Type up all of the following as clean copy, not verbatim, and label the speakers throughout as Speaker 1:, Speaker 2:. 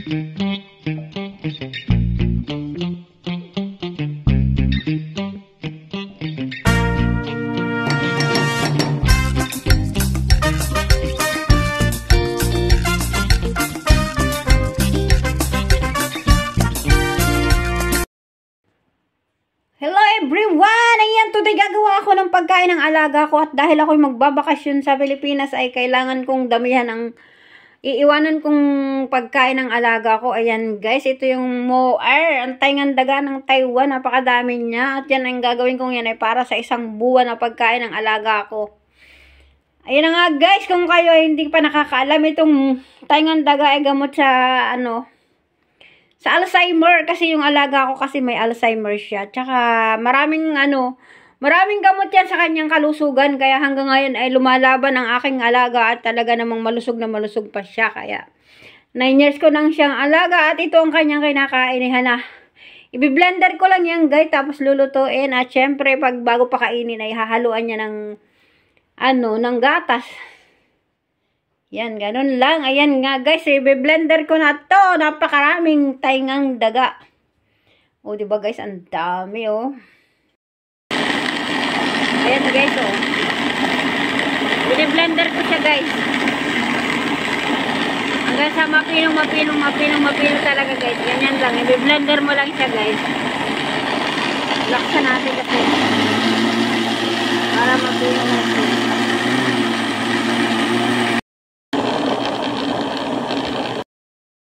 Speaker 1: Hello everyone! Ayan, today gagawa ako ng pagkain ng alaga ko at dahil ako'y magbabakasyon sa Pilipinas ay kailangan kong damihan ang iiwanan kong pagkain ng alaga ko. Ayan guys, ito yung moer, ang taingang daga ng Taiwan, napakadami niya. At yan ang gagawin kong yan ay para sa isang buwan na pagkain ng alaga ko. Ayan na nga guys, kung kayo ay hindi pa nakakaalam, itong taingang daga ay gamot sa sa Alzheimer, kasi yung alaga ko kasi may Alzheimer siya. Tsaka maraming gamot yan sa kanyang kalusugan. Kaya hanggang ngayon ay lumalaban ang aking alaga at talaga namang malusog na malusog pa siya. Kaya 9 years ko nang siyang alaga at ito ang kanyang kinakainihan na. Ibi-blender ko lang yan guys, tapos lulutuin. At syempre pag bago pa kainin ay hahaluan niya ng gatas. Yan, ganun lang. Ayan nga guys, i-blender ko na to. Napakaraming taingang daga. O, diba guys, ang dami oh. Ayan guys oh. I-blender ko siya guys. Hanggang sa mapinong talaga guys. Ganyan lang. I-blender mo lang siya guys. Laksan natin kasi. Para mapinong natin.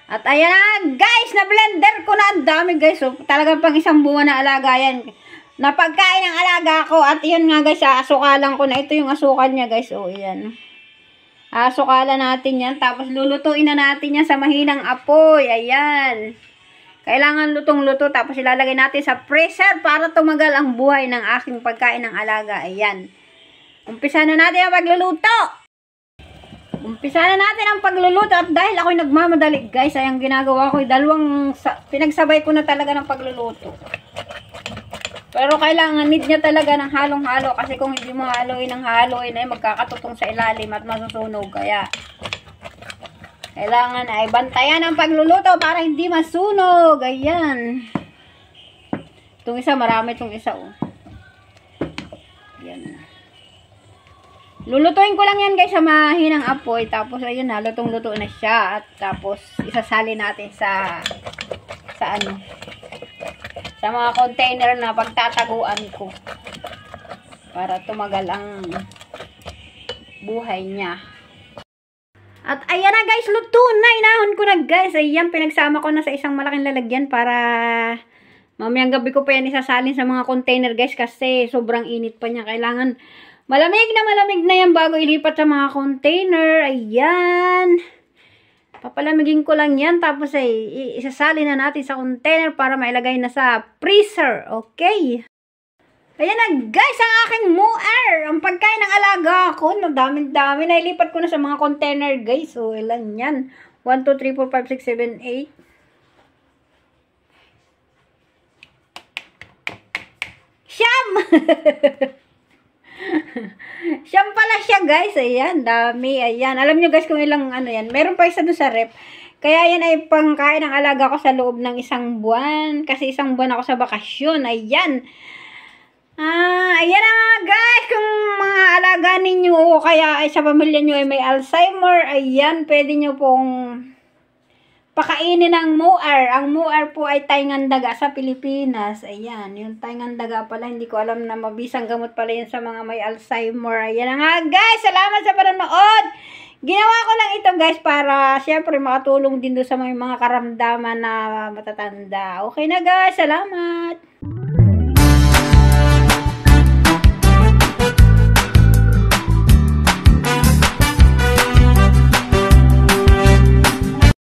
Speaker 1: At ayan na guys, na-blender ko na, ang dami guys. So, talagang pang isang buwan na alaga yan. Napagkain ng alaga ko. At yun nga guys, asukalan ko na. Ito yung asukal niya guys. O, yan. Asukalan natin yan. Tapos lulutuin na natin yan sa mahinang apoy. Ayan. Kailangan lutong-luto. Tapos ilalagay natin sa freezer para tumagal ang buhay ng aking pagkain ng alaga. Ayan. Umpisa na natin ang pagluluto. Umpisa na natin ang pagluluto at dahil ako'y nagmamadali guys, ay ang ginagawa ko ay pinagsabay ko na talaga ng pagluluto. Pero kailangan need niya talaga ng halong-halo kasi kung hindi mo haluin ng haluin ay magkakatutong sa ilalim at masusunog. Kaya kailangan ay bantayan ang pagluluto para hindi masunog. Ayan. Itong isa, marami itong isa oh. Ayan. Lulutuin ko lang yan guys sa mahinang apoy. Tapos ayun na, lutong-luto na siya. At tapos isasali natin sa mga container na pagtataguan ko. Para tumagal ang buhay niya. At ayan na guys, luto na. Inahon ko na guys. Ayan, pinagsama ko na sa isang malaking lalagyan para mamayang gabi ko pa yan isasalin sa mga container guys. Kasi sobrang init pa niya. Kailangan malamig na yan bago ilipat sa mga container. Ayan. Papalamigin ko lang yan. Tapos ay isasali na natin sa container para mailagay na sa freezer. Okay. Ayan na guys, ang aking moer. Ang pagkain ng alaga ko. Dami-dami. Nailipat ko na sa mga container guys. So, ilan yan? 1, 2, 3, 4, 5, 6, 7, 8. Siyam! Siyam pala siya guys. Ayan, dami. Ayan. Alam nyo guys kung ilang yan. Meron pa isa doon sa rep. Kaya yan ay pangkain ng alaga ko sa loob ng isang buwan. Kasi isang buwan ako sa bakasyon. Ayan. Ayan na nga guys. Kung mga alaga ninyo o kaya ay sa pamilya nyo ay may Alzheimer. Ayan, pwede nyo pong pakainin ng moer. Ang moer po ay taingang daga sa Pilipinas. Ayan, yung taingang daga pala. Hindi ko alam na mabisang gamot pala yun sa mga may Alzheimer. Ayan na nga guys. Salamat sa panonood. Ginawa ko lang ito guys para syempre makatulong din doon sa mga karamdaman na matatanda. Okay na guys. Salamat.